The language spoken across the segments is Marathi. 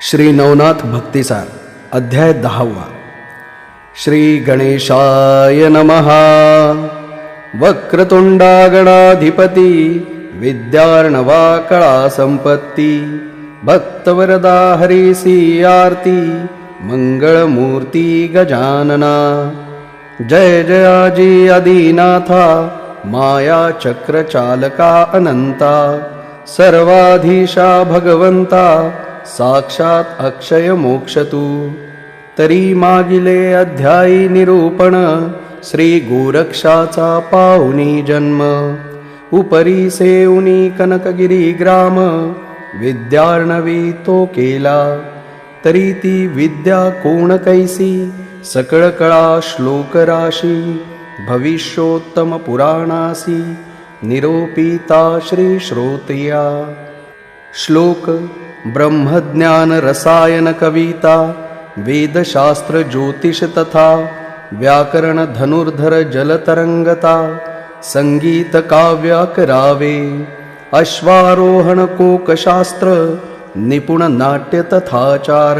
श्री नवनाथ भक्तिसार अध्याय 10. श्री गणेशाय नमः. वक्रतुंडा गणाधिपती विद्यार्णवा कळा संपत्ती भक्तवरदा हरिसी आरती मंगळमूर्ती गजानना. जय जयाजी आदिनाथा माया चक्र चालका अनंता सर्वाधीशा भगवंता साक्षात अक्षय मोक्षतू. तरी मागिले अध्यायी निरूपण श्री गोरक्षाचा पाहुनी जन्म. उपरी सेऊनी कनकगिरी ग्राम विद्यार्णवी तो केला. तरी ती विद्या कोण कैसी सकळ कळा श्लोक राशी भविष्योत्तम पुराणासी निरोपिता श्री श्रोत्रिया. श्लोक ब्रह्मज्ञान रसायन कविता वेदशास्त्र ज्योतिष तथा व्याकरण धनुर्धर जलतरंगता संगीत काव्य करावे. अश्वारोहण कोकशास्त्र निपुण नाट्य तथाचार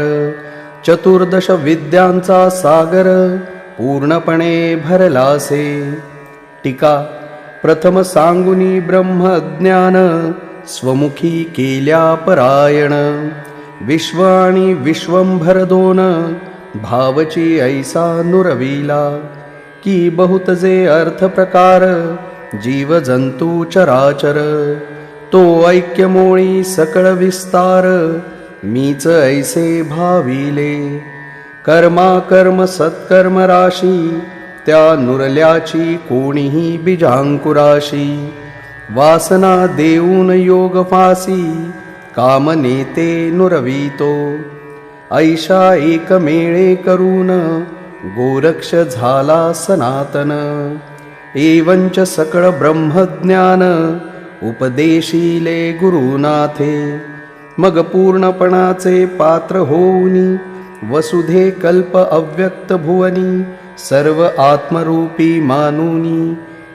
चतुर्दश विद्यांचा सागर पूर्णपणे भरलासे. टीका. प्रथम सांगुनी ब्रह्मज्ञान स्वमुखी केल्या परायण. विश्व आणि विश्वंभर दोन भावची ऐसा नुरविला की बहुत जे अर्थ प्रकार जीव जंतू चराचर. तो ऐक्यमोळी सकळ विस्तार मीच ऐसे भाविले. कर्मा कर्म सत्कर्म राशी त्या नुरल्याची कोणीही बीजांकुराशी. वासना देऊन योग फासी कामनेते नुरवितो. ऐशा एकमेळे करून गोरक्ष झाला सनातन. एवंच सकळ ब्रह्मज्ञान उपदेशिले गुरुनाथे. मग पूर्णपणाचे पात्र होऊनी वसुधे कल्प अव्यक्त भुवनी सर्व आत्मरूपी मानुनी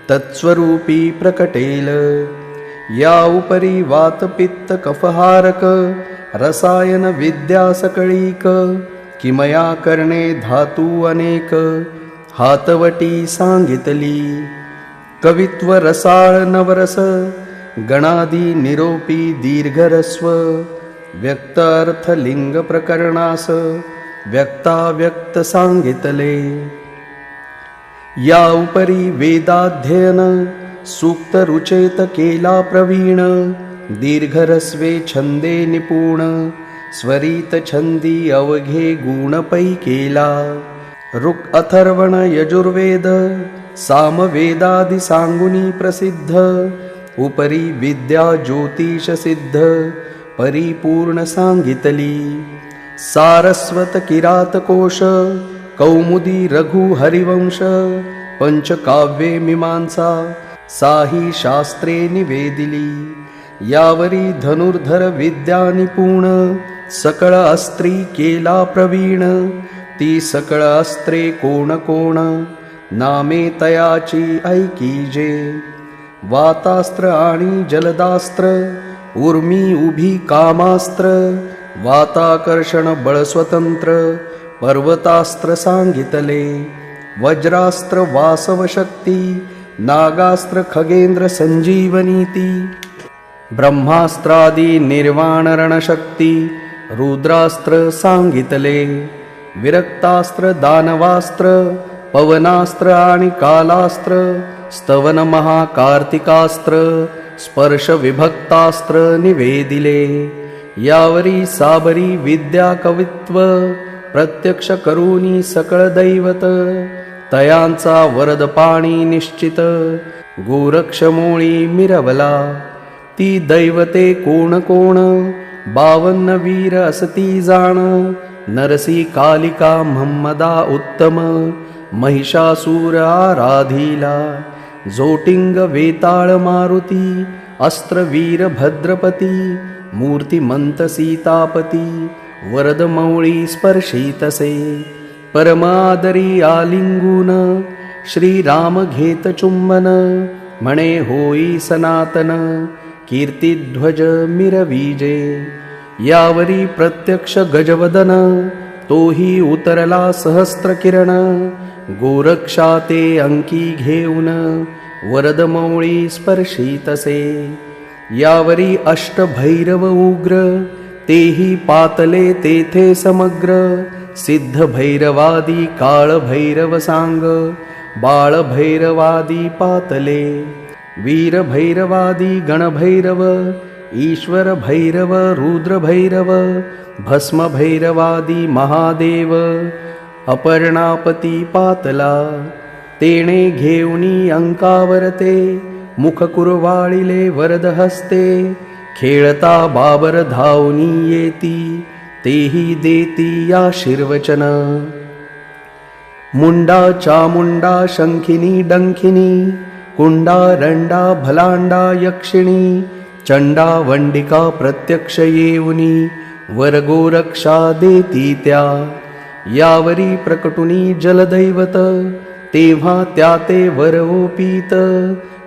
तत्स्वरूपी प्रकटेल. या उपरी वात पित्त कफहारक रसायन विद्या सकळीक किमया करणे धातू अनेक हातवटी सांगितली. कवित्व रसाळ नवरस गणादी निरोपी दीर्घरस्व व्यक्त अर्थ लिंग प्रकरणास व्यक्ताव्यक्त सांगितले. या उपरी वेदाध्ययन सूक्त रुचेत केला प्रवीण. दीर्घरस्वे छंदे निपुण स्वरित छंदी अवघे गुण पै केला. ऋक् अथर्वण यजुर्वेद सामवेदादि सांगुनी प्रसिद्ध. उपरी विद्या ज्योतिष सिद्ध परिपूर्ण सांगितली. सारस्वत किरातकोश कौमुदी रघु हरिवंश पंचकाव्ये मीमांसा साही शास्त्रे निवेदिली. यावरी धनुर्धर विद्या निपुण सकळ अस्त्री केला प्रवीण. ती सकळ अस्त्रे कोण कोण नामे तयाची ऐकीजे. वातास्त्र आणि जलदास्त्र उर्मी उभी कामास्त्र वाताकर्षण बळ स्वतंत्र पर्वतास्त्र सांगितले. वज्रास्त्र वासव शक्ती नागास्त्र खगेंद्र संजीवनीती. ब्रह्मास्त्रादी निर्वाण रणशक्ती रुद्रास्त्र सांगितले. विरक्तास्त्र दानवास्त्र पवनास्त्र आणि कालास्त्र स्तवन महाकार्तिकास्त्र स्पर्श विभक्तास्त्र निवेदिले. यावरी साबरी विद्या कवित्व प्रत्यक्ष करूनी सकळ दैवत. तयांचा वरद पाणी निश्चित गोरक्षमोळी मिरवला. ती दैवते कोण कोण 52 वीर असती जाण. नरसी कालिका महम्मदा उत्तम महिषासूर आराधिला. जोटिंग वेताळ मारुती अस्त्रवीर भद्रपती मूर्तिमंत सीतापती वरद मौळी स्पर्शितसे. परमादरी आलिंगून श्रीराम घेत चुंबन म्हणे होई सनातन कीर्तिध्वज मिरवीजे. यावरी प्रत्यक्ष गजवदन, तोही उतरला सहस्त्र किरण. गोरक्षा ते अंकी घेऊन, वरद मौळी स्पर्शी तसे. यावरी अष्टभैरव उग्र, तेही पातले तेथे समग्र. सिद्ध भैरवादी काळ भैरव सांग, बाळ भैरवादी पातले. वीर भैरवादी गणभैरव, ईश्वर भैरव रुद्र भैरव. भस्म भैरवादी महादेव, अपर्णापती पातला. तेणे घेऊनी अंकावरते, मुख कुरवाळिले वरद हस्ते. खेळता बाबर धावनी येती, तेही देती आशीर्वचन. मुंडा चामुंडा शंखिनी डंखिनी, कुंडा रंडा भलांडा यक्षिणी. चंडा वंडिका प्रत्यक्ष येऊनी, वरगोरक्षा देती त्या. यावरी प्रकटुनी जलदैवत, तेव्हा त्या ते वरवोपीत.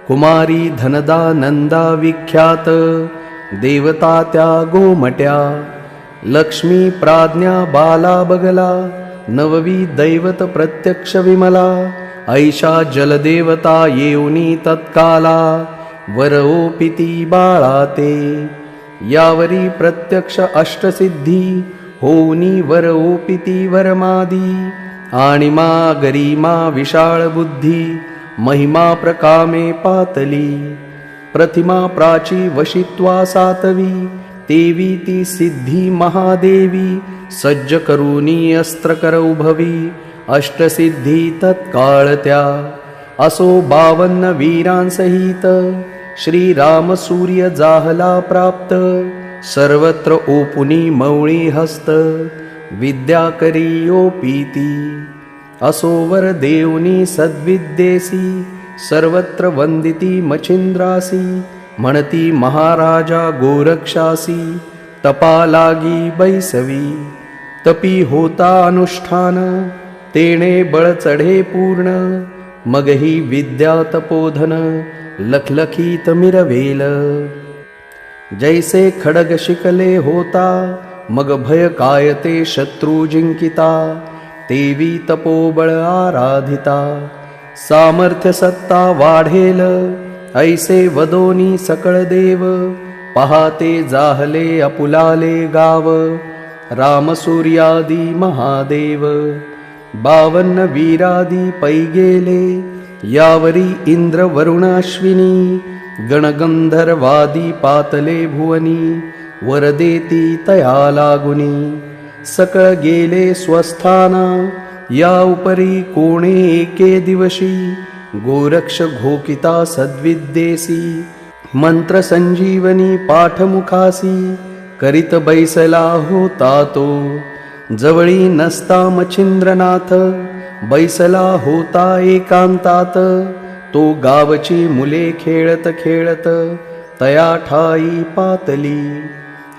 कुमारी धनदा नंदा विख्यात, देवता त्या गोमट्या. लक्ष्मी प्राज्ञा बाला बगला, नववी दैवत प्रत्यक्ष विमला. ऐशा जलदेवता येऊनी तत्काला, वरओपिती बाळा ते. यावरी प्रत्यक्ष अष्टसिद्धी, होऊनी वरओपिती वरमादी. आणिमा गरिमा विशाळ बुद्धी, महिमा प्रकामे पातली. प्रतिमा प्राची वशित्वा सातवी, तेवी ती सिद्धी महादेवी. सज्ज करूनी अस्त्र करौभवी, अष्टसिद्धी तत्काळ त्या. असो 52 वीरांसहित, श्रीराम सूर्य जाहला प्राप्त. सर्वत्र ओपुनी मौळी हस्त, विद्या करी ओपीती. असो वर देवनी सद्विद्येसी, सर्वत्र वंदिती मच्छिंद्रासी. म्हणती महाराजा गोरक्षासी, तपा लागी बैसवी. तपी होता अनुष्ठान, तेणे बळ चढे पूर्ण. मगही विद्या तपोधन, लखलखीत मिरवेल. जैसे खडग शिकले होता, मग भय काय ते शत्रू जिंकिता. तेवी तपोबळ आराधिता, सामर्थ्य सत्ता वाढेल. ऐसे वदोनी सकळ देव, पहाते जाहले अपुलाले गाव. राम सूर्यादी महादेव, 52 वीरादी पै गेले. यावरी इंद्र वरुण अश्विनी, गणगंधर्वादी पातले भुवनी. वरदेती तया लागुनी, सकळ गेले स्वस्थाना. या उपरी कोणे एके दिवशी, गोरक्ष घोकिता सद्विद्येसी. मंत्र संजीवनी पाठमुखासी, करीत बैसला होता तो. जवळी नसता मच्छिंद्रनाथ, बैसला होता एकांतात. तो गावची मुले खेळत खेळत, तया ठाई पातली.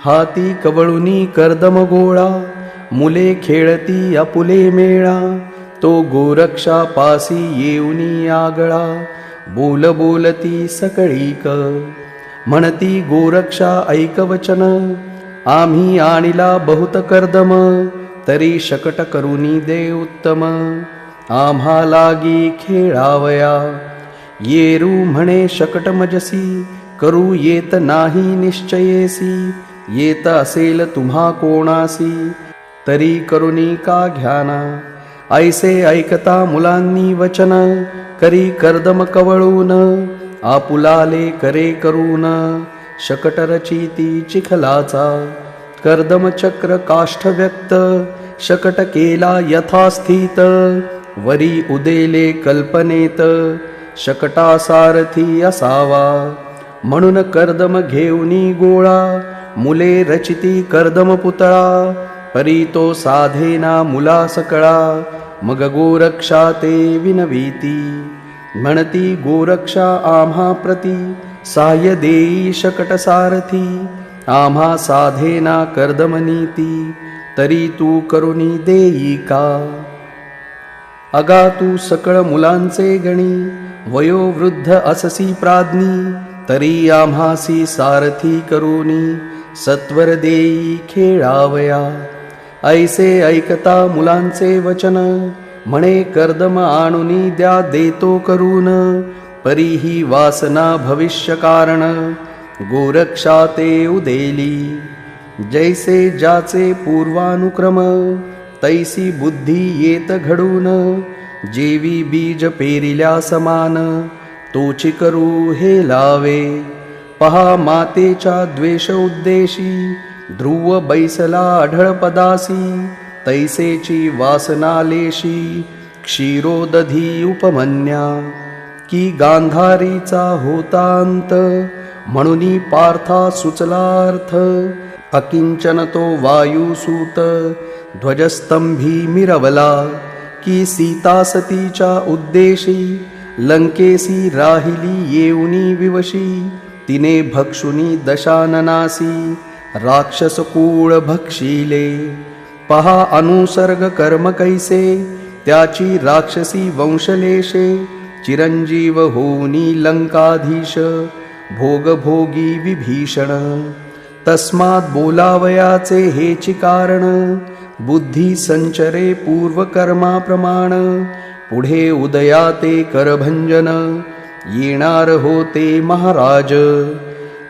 हाती कवळुनी कर्दम गोळा, मुले खेळती आपुले मेळा. तो गोरक्षा पासी येऊनी आगळा, बोल बोलती सकळीक. म्हणती गोरक्षा ऐक वचन, आम्ही आणिला बहुत कर्दम. तरी शकट करुनी दे उत्तम, आम्हा लागी खेळावया. येरू म्हणे शकट मजसी, करू येत नाही निश्चयेसी. येत असेल तुम्हा कोणासी, तरी करुनी का घ्याना. ऐसे ऐकता मुलांनी वचन, करी कर्दम कवळून. आपुलाले करे करून, शकट रचिती चिखलाचा. कर्दम चक्र काष्ठ व्यक्त, शकट केला यथास्थित. वरी उदेले कल्पनेत, शकटा सारथी असावा. म्हणून कर्दम घेऊनी गोळा, मुले रचिती कर्दम पुतळा. परी तो साधेना मुला सकळा, मग गोरक्षा ते विनवीती. म्हणती गोरक्षा आम्हा प्रती, साह्य देई शकट सारथी. आम्हा साधेना कर्दम नीती, तरी तू करुनी देई का. अगा तू सकळ मुलांचे गणी, वयोवृद्ध अससी प्राज्ञी. तरी आम्हासी सारथी करुनी, सत्वर देई खेळावया. ऐसे ऐकता मुलांचे वचन, म्हणे कर्दम आणुनी द्या देतो करून. परीही वासना भविष्य कारण, गोरक्षा ते उदेली. जैसे ज्याचे पूर्वानुक्रम, तैसी बुद्धी येत घडून. जेवी बीज पेरिल्या समान, तोची करू हे लावे. पहा मातेच्या द्वेष उद्देशी, ध्रुव बैसला आढळपदासी. तैसेची वासनालेशी, क्षीरोदधी उपमन्या. की गांधारीचा होतांत, म्हणून पार्था सुचलार्थ. अकिंचन तो वायुसूत, ध्वजस्तंभी मिरवला. की सीता सतीच्या उद्देशी, लंकेसी राहिली येऊनी विवशी. तिने भक्षुनी दशाननासी, राक्षसकूळ भक्षिले. पहा अनुसर्ग कर्म कैसे, त्याची राक्षसी वंशलेशे. चिरंजीव होऊनी लंकाधीश, भोगभोगी विभीषण. तस्मात् बोलावयाचे हेची कारण, बुद्धी संचरे पूर्वकर्माप्रमाण. पुढे उदयाते करभंजन, येणार होते महाराज.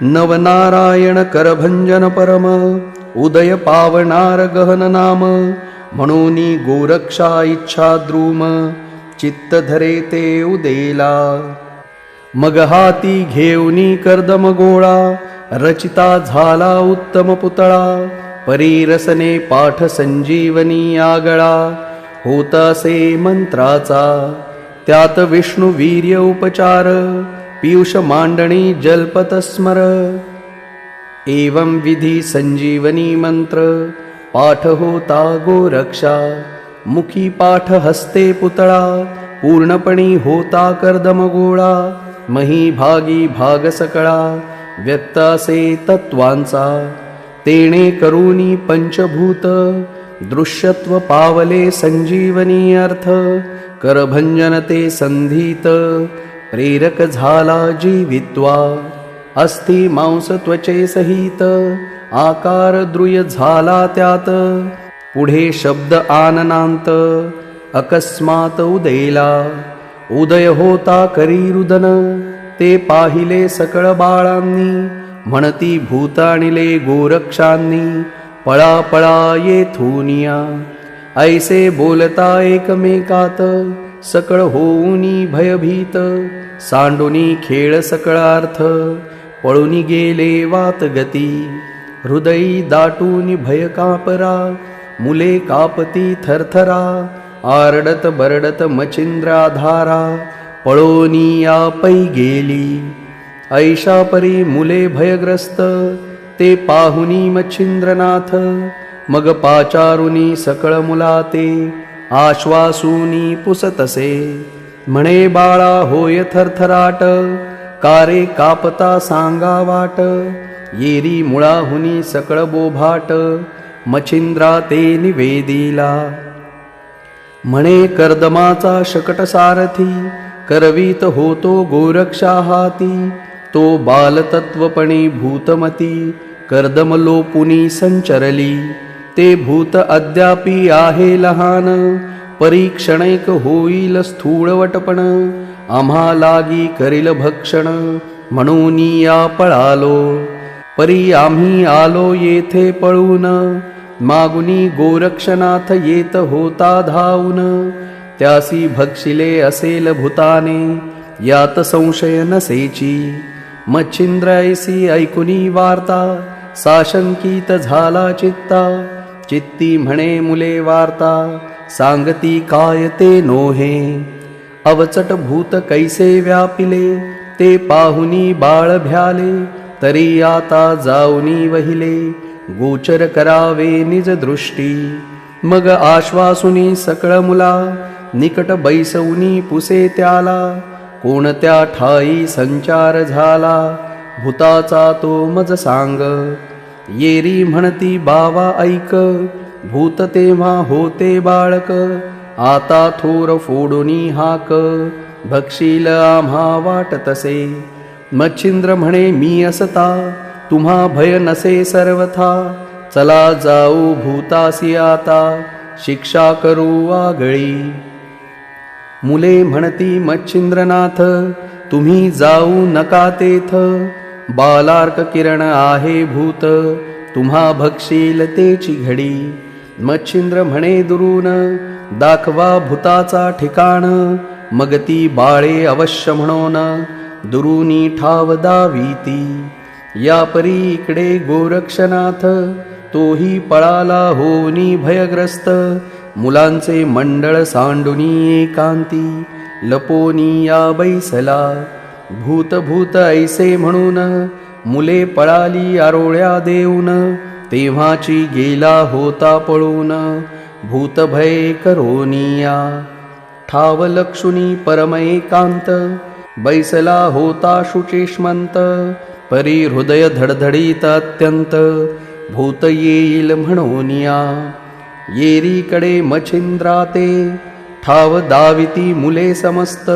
नवनारायण करभंजन परम, उदय पावनार गहन नाम. म्हणूनी गोरक्षा इच्छा द्रुम, चित्त धरे ते उदेला. मग हाती घेऊनी कर्दम गोळा, रचिता झाला उत्तम पुतळा. परीरसने पाठ संजीवनी आगळा, होत असे मंत्राचा. त्यात विष्णू वीर्य उपचार, पीयूष मांडणी जल्पत स्मर. एवं विधी संजीवनी मंत्र, पाठ होता गोरक्षा. मुखी पाठ हस्ते पुतळा, पूर्णपणी होता कर्दम गोळा. मही भागी भाग सकळा, व्यक्त असे तत्वांचा. तेणे करूनी पंचभूत, दृश्यत्व पावले संजीवनी अर्थ. करभंजन ते संधीत, प्रेरक झाला जीवित्वा. अस्थि मांस त्वचे सहित, आकार द्रुय झाला त्यात. पुढे शब्द आननांत, अकस्मात उदेला. उदय होता करी रुदन, ते पाहिले सकळ बाळांनी. म्हणती भूतानिले गोरक्षांनी, पळा पळा येथूनिया. ऐसे बोलता एकमेकात, सकळ होऊनी भयभीत. सांडुनी खेळ सकळार्थ, पळूनी गेले वात गती. हृदयी दाटूनी भय कापरा, मुले कापती थरथरा. आरडत बरडत मचिंद्राधारा, पळोनी या पै गेली. ऐशा परी मुले भयग्रस्त, ते पाहुनी मच्छिंद्रनाथ. मग पाचारुनी सकळ मुलाते, आश्वासूनी पुसतसे. म्हणे बाळा होय थरथराट, कारे कापता सांगा वाट. येरी मुळाहुनी सकळ बोभाट, मच्छिंद्रा ते निवेदिला. म्हणे कर्दमाचा शकट सारथी, करवीत होतो गोरक्षा हाती. तो बालतत्वपणी भूतमती, कर्दम लोपुनी संचरली. ते भूत अद्यापि आहे लहान, परीक्षणैक होईल स्थूळवटपण. आम्हा लागी करील भक्षण, म्हणून या पळालो. परी आम्ही आलो येथे पळून, मागुनी गोरक्षनाथ येत होता धावून. त्यासी भक्षिले असेल भूताने, यात संशय नसेची. मच्छिंद्र ऐसी ऐकुनी वार्ता, साशंकित झाला चित्ता. चित्ती म्हणे मुले वार्ता, सांगती काय ते नोहे. अवचट भूत कैसे व्यापिले, ते पाहुनी बाळ भ्याले. तरी आता जाऊनी वहिले, गोचर करावे निज दृष्टी. मग आश्वासुनी सकळ मुला, निकट बैसवनी पुसे त्याला. कोणत्या ठाई संचार झाला, भूताचा तो मज सांग. येरी म्हणती बावा ऐक, भूत तेव्हा होते बाळक. आता थोर फोडुनी हाक, भक्षील आम्हा वाट तसे. मच्छिंद्र म्हणे मी असता, तुम्हा भय नसे सर्वथा, चला जाऊ भूतासी आता, शिक्षा करू आगळी. मुले म्हणती मच्छिंद्रनाथ, तुम्ही जाऊ नका तेथ, बालार्क किरण आहे भूत, तुम्हा भक्षील तेची घडी. मच्छिंद्र म्हणे दुरून, दाखवा भूताचा ठिकाण, मग ती बाळे अवश्य म्हणून, दुरुनी ठाव दावीती. या परी इकडे गोरक्षनाथ, तोही पळाला होनी भयग्रस्त, मुलांचे मंडळ सांडुनी एकांती, लपोनी या बैसला. भूत भूत ऐसे म्हणून, मुले पळाली आरोळ्या देऊन, तेव्हाची गेला होता पळून, भूत भय करोनिया. ठाव लक्षुनी परम एकांत, बैसला होता शुचिष्मंत, परी हृदय धडधडीत अत्यंत, भूत येईल म्हणोनिया. येरीकडे मच्छिंद्राते, ठाव दाविती मुले समस्त,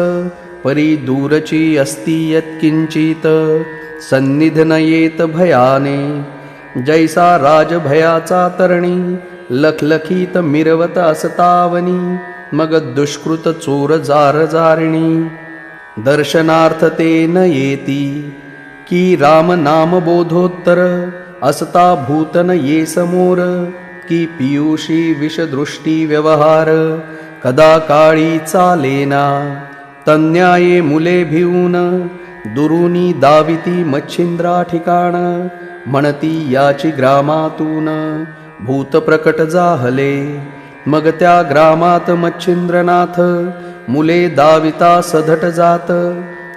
परी दूरची असती यत्किंचित, सन्निध न येत भयाने. जैसा राजभयाचा तरणी, लखलखीत मिरवत असतावनी, मग दुष्कृत चोर जार जारिणी. दर्शनार्थ ते न येती, की राम नाम बोधोत्तर, असता भूतन ये समोर, की पियुषी विषदृष्टी व्यवहार, कदा काळी चालेना. तन्याये मुले भिवून, दुरुनी दाविती मच्छिंद्रा ठिकाण, म्हणती याची ग्रामातून, भूत प्रकट जाहले. मग त्या ग्रामात मच्छिंद्रनाथ, मुले दाविता सधट जात,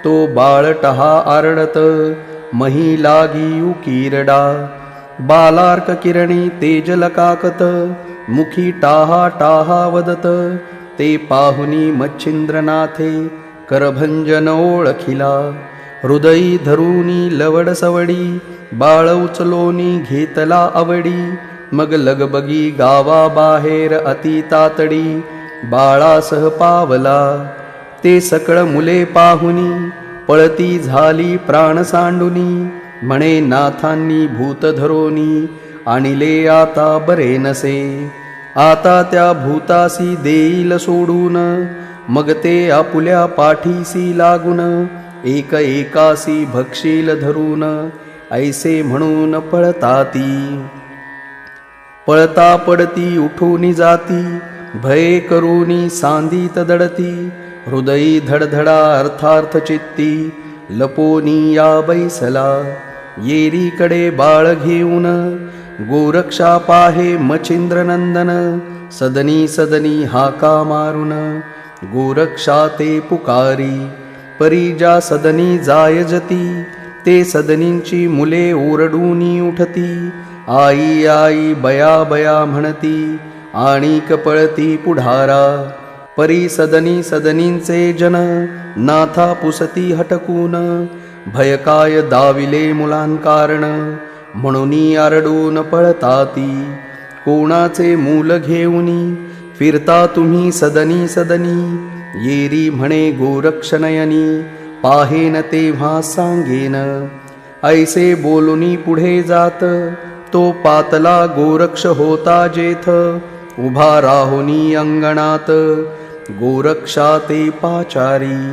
तो बाळटहा आरडत, मही लागी उकीरडा. बालार्क किरणी तेजलकाकत, मुखी टाहा टाहा वदत, ते पाहुनी मच्छिंद्रनाथे, करभंजन ओळखिला. हृदयी धरुनी लवड सवडी, बाळ उचलोनी घेतला आवडी. मग लगबगी गावा बाहेर अति तातडी, बाळासह पावला. ते सकळ मुले पाहुनी, पळती झाली प्राण सांडुनी, म्हणे नाथांनी भूत धरोनी, आणिले आता बरे नसे. आता त्या भूतासी देईल सोडून, मग ते आपुल्या पाठीसी लागून, एक एकासी भक्षील धरून, ऐसे म्हणून पळताती. पळता पडती उठूनी जाती, भय करूनी सांदीत दडती. हृदयी धडधडा अर्थार्थ चित्ती, लपोनी या बैसला. येरीकडे बाळ घेऊन, गोरक्षा पाहे मच्छिंद्रनंदन, सदनी सदनी हाका मारून, गोरक्षा ते पुकारी. परी ज्या सदनी जायजती, ते सदनींची मुले ओरडूनी उठती. आई आई बया बया म्हणती, आणि कपळती पुढारा. परी सदनी सदनींचे जन, नाथा पुसती हटकून, भयकाय दाविले मुलांकारण, म्हणूनी आरडून पळताती. कोणाचे मूल घेऊनी, फिरता तुम्ही सदनी सदनी. येरी म्हणे गोरक्षनयनी, पाहेन तेव्हा सांगेन. ऐसे बोलुनी पुढे जात, तो पातला गोरक्ष होता जेथ. उभा राहुनी अंगणात, गोरक्षा ते पाचारी.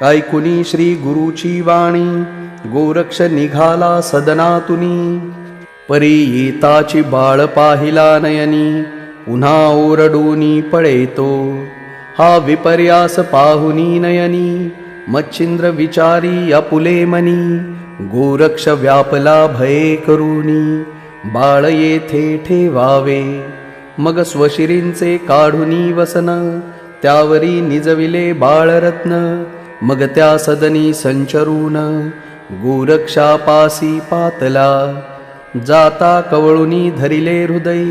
ऐकुनी श्री गुरुची वाणी, गोरक्ष निघाला सदनातुनी. परी येताची बाळ पाहिला नयनी, पुन्हा ओरडूनी पळेतो. हा विपर्यास पाहुनी नयनी, मच्छिंद्र विचारी आपुले मनी. गोरक्ष व्यापला भये करूनी, बाळ येथे ठेवावे. मग स्वशिरींचे काढुनी वसन, त्यावरी निजविले बाळरत्न. मग त्या सदनी संचरून, गोरक्षापासी पातला. जाता कवळुनी धरिले हृदय,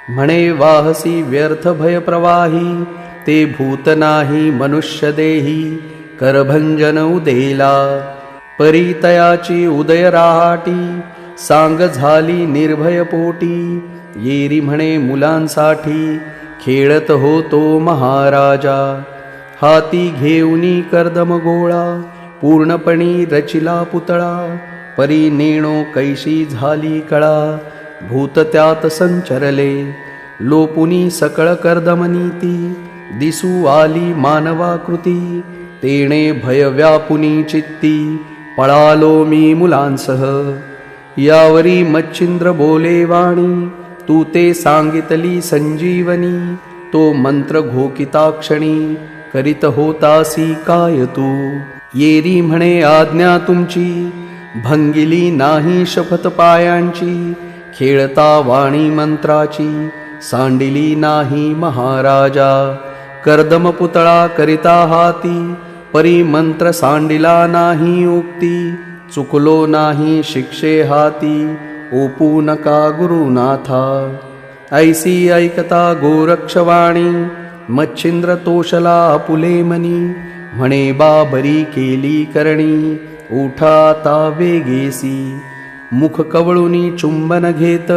म्हणे वाहसी व्यर्थ भय प्रवाही. ते भूत नाही मनुष्य देही, करभंजन उदेला. परितयाची उदय राहाटी, सांग झाली निर्भय पोटी. येरी म्हणे मुलांसाठी, खेळत होतो महाराजा. हाती घेऊनी कर्दम गोळा, पूर्णपणी रचिला पुतळा. परी नेणो कैशी झाली कळा, भूत त्यात संचरले. लोपुनी सकळ कर्दमनीती, दिसू आली मानवाकृती. तेणे भय व्यापुनी चित्ती, पळालो मी मुलांसह. यावरी मच्छिंद्र बोले वाणी, तू ते सांगितली संजीवनी. तो मंत्र घोकिताक्षणी, करीत होतासी काय तू. येरी म्हणे आज्ञा तुमची, भंगिली नाही शपथ पायांची. खेळता वाणी मंत्राची, सांडिली नाही महाराजा. कर्दम पुतळा करिता हाती, परी मंत्र सांडिला नाही उक्ती. चुकलो नाही शिक्षे हाती, ओपू नका गुरुनाथा. ऐसी ऐकता गोरक्षवाणी, मच्छिंद्र तोषला आपुले मनी. म्हणे बाबरी केली करणी, उठा आता वेगेसी. मुख कवळुनी चुंबन घेत,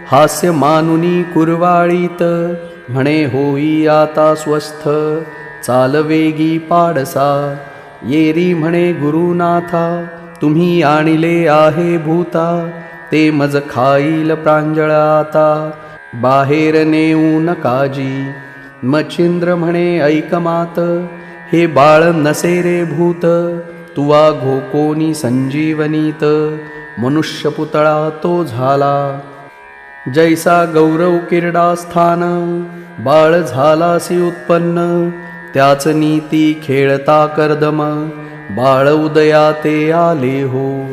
हास्य मानुनी कुरवाळीत. म्हणे होई आता स्वस्थ, चाल वेगी पाडसा. येरी म्हणे गुरुनाथा, तुम्ही आणले आहे भूता. ते मज खाईल प्रांजळ आता, बाहेर नेऊ नकाजी. मच्छिंद्र म्हणे ऐक मात, हे बाळ नसे रे भूत. तुवा घोकोनी संजीवनीत, मनुष्य पुतळा तो झाला. जैसा गौरव किरडा स्थान, बाळ झालासी उत्पन्न. त्याच नीती खेळता कर्दम, बाळ उदया ते आले हो.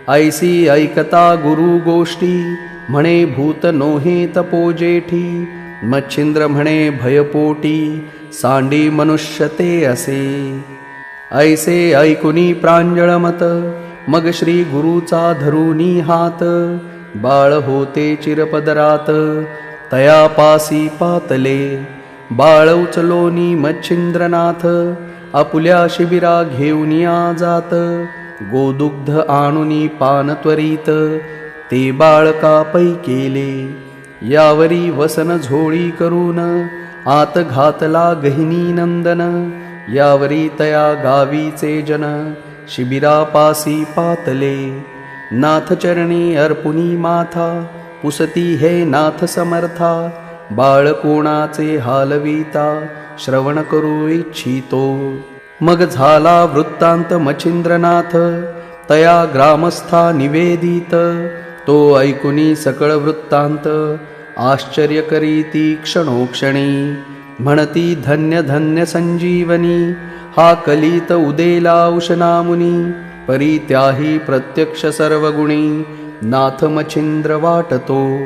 ऐसी ऐकता गुरु गोष्टी, म्हणे भूत नोहे तपो जेठी. मच्छिंद्र म्हणे भयपोटी, सांडी मनुष्य ते असे. ऐसे ऐकुनी प्रांजळ मत, मग श्री गुरुचा धरुनी हात. बाळ होते चिरपदरात, तयापासी पातले. बाळ उचलोनी मच्छिंद्रनाथ, आपुल्या शिबिरा घेऊनिया जात. गोदुग्ध आणुनी पान त्वरित, ते बाळका पै केले. यावरी वसन झोळी करून, आत घातला गहिनी नंदन. यावरी तया गावीचे जन, शिबिरापासी पातले. नाथचरणी अर्पुनी माथा, पुसती हे नाथ समर्था. बाळ कोणाचे हालविता, श्रवण करू इच्छितो. मग झाला वृत्तांत मच्छिंद्रनाथ, तया ग्रामस्था निवेदित. तो ऐकुनी सकळ वृत्तांत, आश्चर्य करीती क्षणोक्षणी. म्हणती धन्य धन्य संजीवनी, हा कलित उदेला उशनामुनी. परी त्याही प्रत्यक्ष सर्वगुणी, नाथ मच्छिंद्र वाटतो.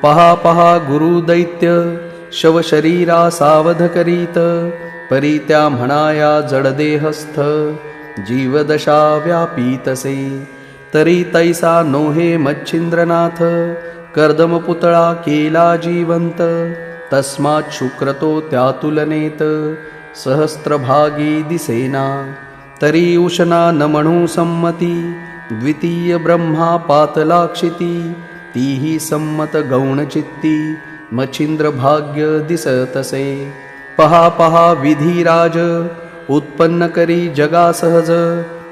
पहा पहा गुरु दैत्य, शवशरीरा सावध करीत. परी त्या म्हणाया जडदेहस्थ, जीवदशा व्यापीतसे. तरी तैसा नोहे मच्छिंद्रनाथ, कर्दम पुतळा केला जिवंत. तस्मात् शुक्रतो त्या तुलनेत, सहस्त्रभागी दिसेना. तरी उशना न म्हणू संमती, द्वितीय ब्रह्मा पातलाक्षिती. तीही संमत गौणचित्ती, मच्छिंद्र भाग्य दिसतसे. पहा पहा विधिराज, उत्पन्न करी जगा सहज.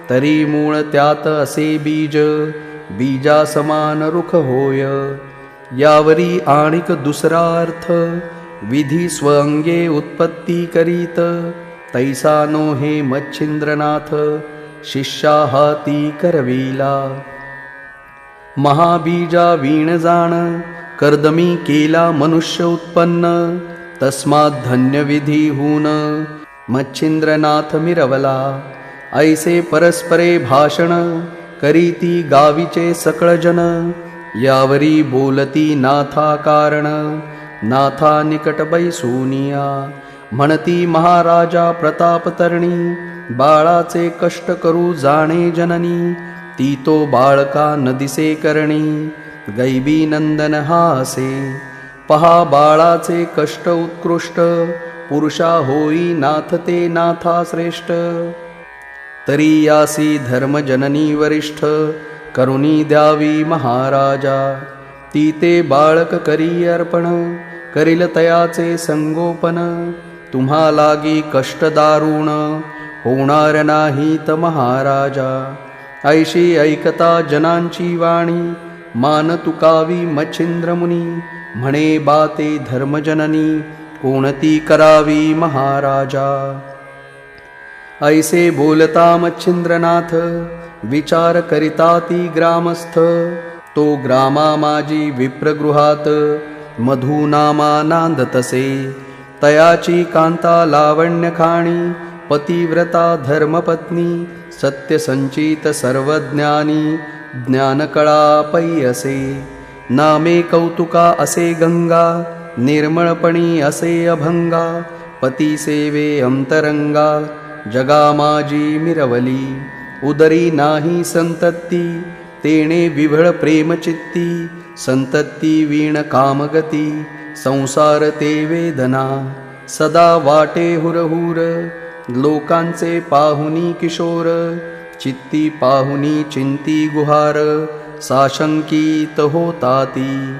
तरी मूळ त्यात असे बीज, बीजा समान रुख होय. यावरी आणिक दुसरा अर्थ, विधी स्वअंगे उत्पत्ती करीत. तैसा नो हे मच्छिंद्रनाथ, शिष्या हाती करविला. महाबीजा वीण जाण, कर्दमी केला मनुष्य उत्पन्न. तस्मात् धन्य विधी होऊन, मच्छिंद्रनाथ मिरवला. ऐसे परस्परे भाषण, करीती गावीचे सकळ जन. यावरी बोलती नाथा कारण, नाथा निकट बैसूनिया. म्हणती महाराजा प्रतापतरणी, बाळाचे कष्ट करू जाणे जननी. ती तो बाळका न दिसे करणी, गैबी नंदन हा असे. पहा बाळाचे कष्ट उत्कृष्ट, पुरुषा होई नाथ ते नाथा श्रेष्ठ. तरी यासी धर्मजननी वरिष्ठ, करुणी द्यावी महाराजा. ती ते बाळक करी अर्पण, करील तयाचे संगोपन. तुम्हा लागी कष्ट दारुण, होणार नाही त महाराजा. ऐशी ऐकता जनांची वाणी, मान तुकावी मच्छिंद्रमुनी. म्हणे बाते धर्मजननी, कोणती करावी महाराजा. ऐसे बोलता मच्छिंद्रनाथ, विचार करिता ती ग्रामस्थ. तो ग्रामा माझी विप्रगृहात, मधुनामा नांदतसे. तयाची कांता लावण्यखाणी, पतिव्रता धर्मपत्नी. सत्यसंचित सर्वज्ञानी, ज्ञानकळा पैयसे. नामे कौतुका असे गंगा, निर्मळपणी असे अभंगा. पतिसेवे अंतरंगा, जगा माझी मिरवली. उदरी नाही संतती, तेणे विभळ प्रेमचित्ती. संतती वीण कामगती, संसार ते वेदना. सदा वाटे हुरहुर, लोकांचे पाहुनी किशोर. चित्ती पाहुनी चिंती गुहार, साशंकित होताती.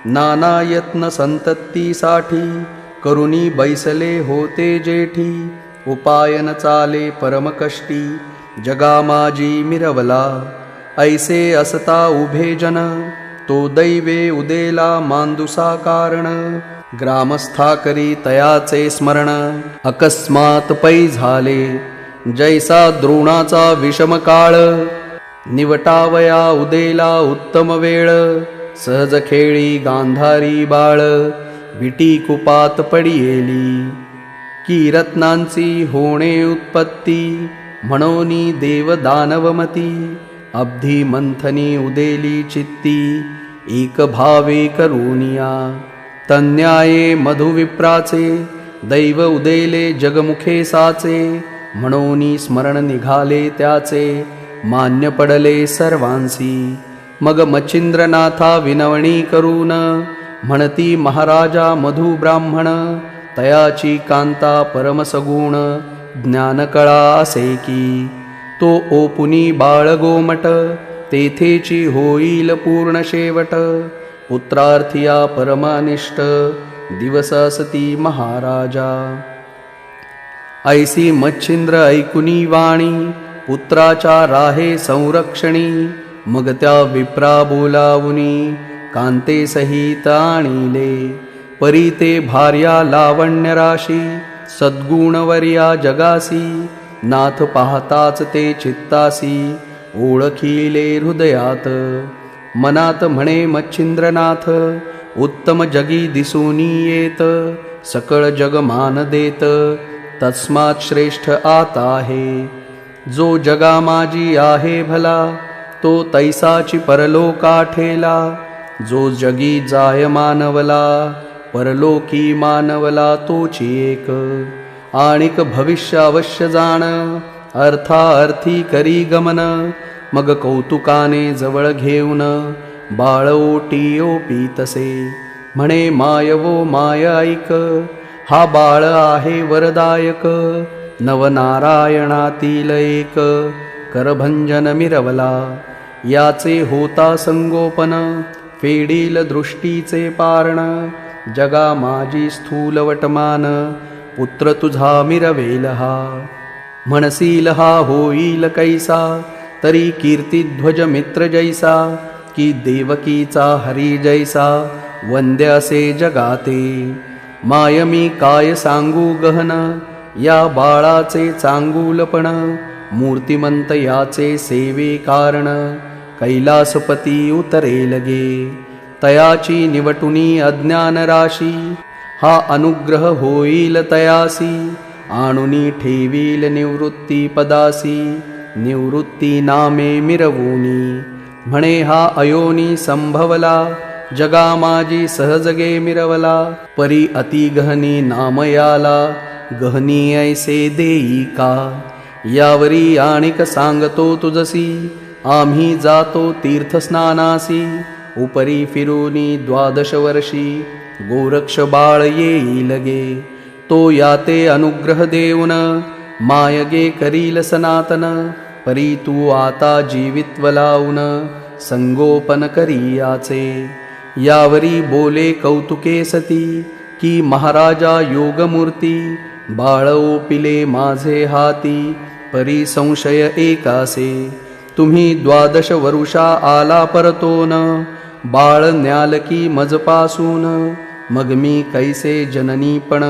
नाना यत्न संततीसाठी, करुणी बैसले होते जेठी. उपायन चाले परमकष्टी, जगा माझी मिरवला. ऐसे असता उभे जन, तो दैवे उदेला मांदुसा कारण. ग्रामस्था करी तयाचे स्मरण, अकस्मात पै झाले. जैसा द्रोणाचा विषम काळ, निवटावया उदेला उत्तम वेळ. सहज खेळी गांधारी बाळ, विटी कुपात पडियेली. की रत्नांची होणे उत्पत्ती, म्हणोनी देव दानवमती. अब्धी मंथनी उदेली चित्ती, एक भावे करुनिया. तन्याये मधुविप्राचे, दैव उदेले जगमुखे साचे. म्हणोनी स्मरण निघाले त्याचे, मान्य पडले सर्वांसी. मग मच्छिंद्रनाथा विनवणी करून, म्हणती महाराजा मधु ब्राह्मण. तयाची कांता परमसगुण, ज्ञानकळा असे की. तो ओपुनी बाळ गोमट, तेथेची होईल पूर्ण शेवट. पुत्रार्थिया परमानिष्ट, दिवस असती महाराजा. ऐसी मच्छिंद्र ऐकुनी वाणी, पुत्राच्या राहे संरक्षणी. मग त्या विप्रा बोलावुनी, कांते सहित आणिले. परी ते भार्या लावण्य राशी, सद्गुणवर्या जगासी. नाथ पाहताच ते चित्तासी, ओळखिले हृदयात. मनात म्हणे मच्छिंद्रनाथ, उत्तम जगी दिसूनी येत. सकळ जग मान देत, तस्मात् श्रेष्ठ आता आहे. जो जगा माझी आहे भला, तो तैसाची परलोका ठेला. जो जगी जाय मानवला, परलोकी मानवला तोची एक. आणिक भविष्य अवश्य जाण, अर्थार्थी करी गमन. मग कौतुकाने जवळ घेऊन, बाळ ओटी ओपीतसे. म्हणे माय वो माय ऐक, हा बाळ आहे वरदायक. नवनारायणातील एक, करभंजन मिरवला. याचे होता संगोपन, फेडील दृष्टीचे पारण. जगा माझी स्थूल वटमान, पुत्र तुझा मिरवेल हा. म्हणसील हा होईल कैसा, तरी कीर्तिध्वज मित्र जैसा. की देवकीचा हरी जैसा, वंद्य असे जगाते. माय मी काय सांगू गहन, या बाळाचे चांगुलपण. मूर्तिमंत याचे सेवे कारण, कैलासपती उतरेल गे. तयाची निवटुनी अज्ञान राशी, हा अनुग्रह होईल तयासी. आणुनी ठेवील निवृत्ती पदासी, निवृत्ती नामे मिरवुनी. म्हणे हा अयोनी संभवला, जगा माझी सहजगे मिरवला. परी अति गहनी नाम याला, गहनी ऐसे देई का. यावरी आणिक सांगतो तुझसी, आम्ही जातो तीर्थस्नानासी. उपरी फिरूनी 12 वर्षी, गोरक्ष बाळ येईल गे. तो याते अनुग्रह देऊन, मायगे करील सनातन. परी तू आता जीवित्व लावून, संगोपन करी याचे. यावरी बोले कौतुके सती, की महाराजा योगमूर्ती. बाळ ओपिले माझे हाती, परी संशय एकासे. तुम्ही 12 वरुषा आला परतोन, बाळ न्याल की मजपासून, मग मी कैसे जननीपण,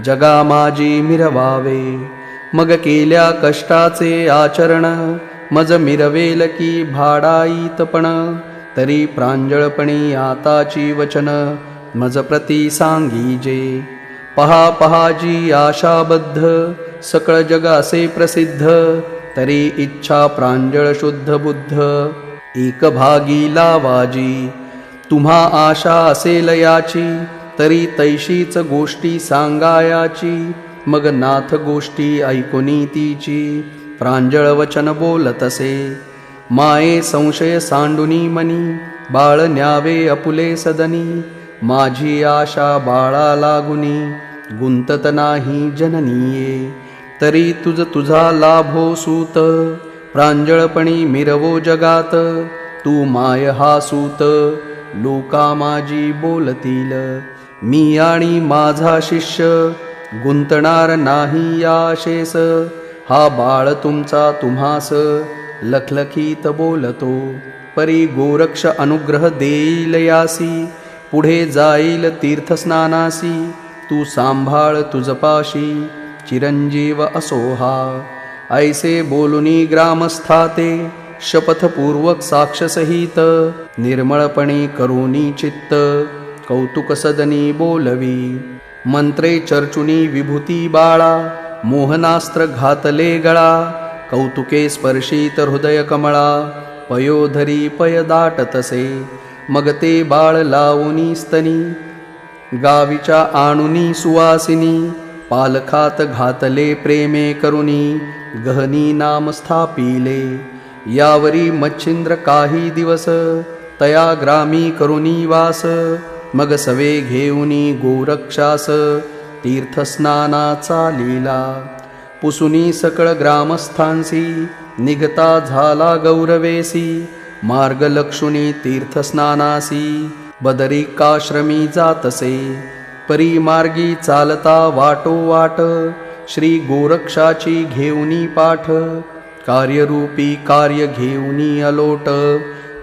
जगा माझी मिरवावे. मग केल्या कष्टाचे आचरण, मज मिरवेल की भाडाईतपण, तरी प्रांजळपणी आताची वचन, मज प्रती सांगीजे. पहा पहाजी आशाबद्ध, सकळ जगासे प्रसिद्ध, तरी इच्छा प्रांजळ शुद्ध बुद्ध, एक भागी लावाजी. तुम्हा आशा असेल याची, तरी तैशीच गोष्टी सांगायाची, मग नाथ गोष्टी ऐकुनी तिची, प्रांजळ वचन बोलतसे. माये संशय सांडुनी मनी, बाळ न्यावे अपुले सदनी, माझी आशा बाळा लागुनी, गुंतत नाही जननीये. तरी तुझा लाभो सूत, प्रांजळपणी मिरवो जगात, तू माय हा सूत, लोका माझी बोलतील. मी आणि माझा शिष्य, गुंतणार नाही या आशेस, हा बाळ तुमचा तुम्हास, लखलखीत बोलतो. परी गोरक्ष अनुग्रह देईल यासी, पुढे जाईल तीर्थस्नानासी, तू सांभाळ तुझपाशी, चिरंजीव असोहा. ऐसे बोलुनी ग्रामस्थाते, शपथपूर्वक साक्षसहित, निर्मळपणे करुनी चित्त, कौतुक सदनी बोलवी. मंत्रे चर्चुनी विभूती बाळा, मोहनास्त्र घातले गळा, कौतुके स्पर्शित हृदय कमळा, पयोधरी पय दाटतसे. मग ते बाळ लावुनी स्तनी, गावीच्या आणुनी सुवासिनी, पालखात घातले प्रेमे करुनी, गहनी नाम स्थापिले. यावरी मच्छिंद्र काही दिवस, तया ग्रामी करुनी वास, मग सवे घेऊनी गोरक्षास, तीर्थस्नानाचा लीला. पुसुनी सकळ ग्रामस्थांसी, निघता झाला गौरवेसी, मार्ग लक्षुनी तीर्थस्नानासी, बदरिकाश्रमी जातसे. परी मार्गी चालता वाटोवाट, श्री गोरक्षाची घेऊनी पाठ, कार्यरूपी कार्य घेऊनी अलोट,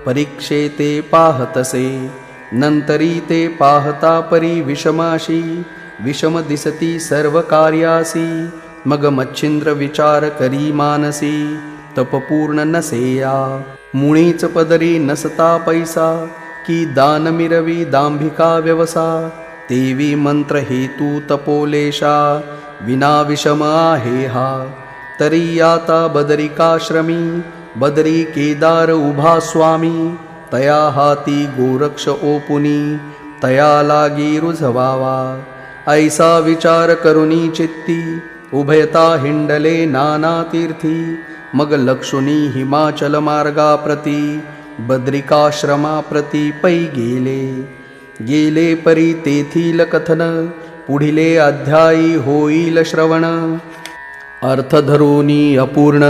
परीक्षेते पाहतसे. नंतरी ते पाहता परी विषमाशी, विषम दिसती सर्व कार्यासी, मग मच्छिंद्र विचार करी मानसी, तपपूर्ण नसेया. मुळीच पदरी नसता पैसा, की दान मिरवी दांभिका व्यवसा, देवी मंत्र हेतू तपोलेशा, विना विषम आहे हा. तरी आता बदरिकाश्रमी, बदरी केदार उभा स्वामी, तया हाती गोरक्ष ओपुनी, तया लागी रुजवावा. ऐसा विचार करुनी चित्ती, उभयता हिंडले नाना तीर्थी, मग लक्षुनी हिमाचल मार्गा प्रती, बद्रिकाश्रमा प्रती पै गेले. गेले परी तेथील कथन, पुढिले अध्यायी होईल श्रवण. अर्थ धरुनी अपूर्ण,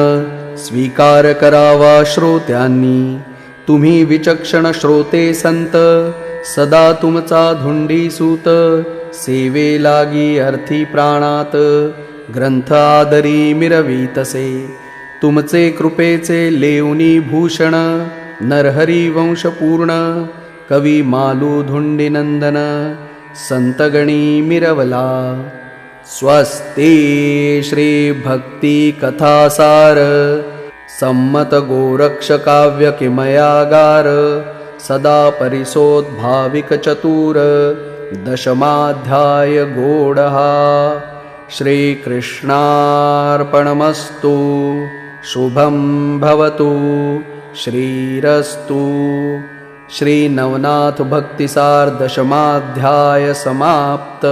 स्वीकार करावा श्रोत्यांनी. तुम्ही विचक्षण श्रोते संत, सदा तुमचा धुंडी सूत, सेवे लागी अर्थी प्राणात, ग्रंथ आदरी मिरवीतसे. तुमचे कृपेचे लेवनी भूषण, नरहरी वंश पूर्ण, कवी मालू धुंडीनंदन, संतगणी मिरवला. स्वस्ति श्री भक्ती कथासार, सम्मत गोरक्ष काव्य किमयागार, सदा परिसोद्भाविक चतुर, दशमाध्याय गोडहा. श्रीकृष्णार्पणमस्तु. शुभं भवतु. श्रीरस्तु. श्री नवनाथ भक्तिसार दशमाध्याय समाप्त.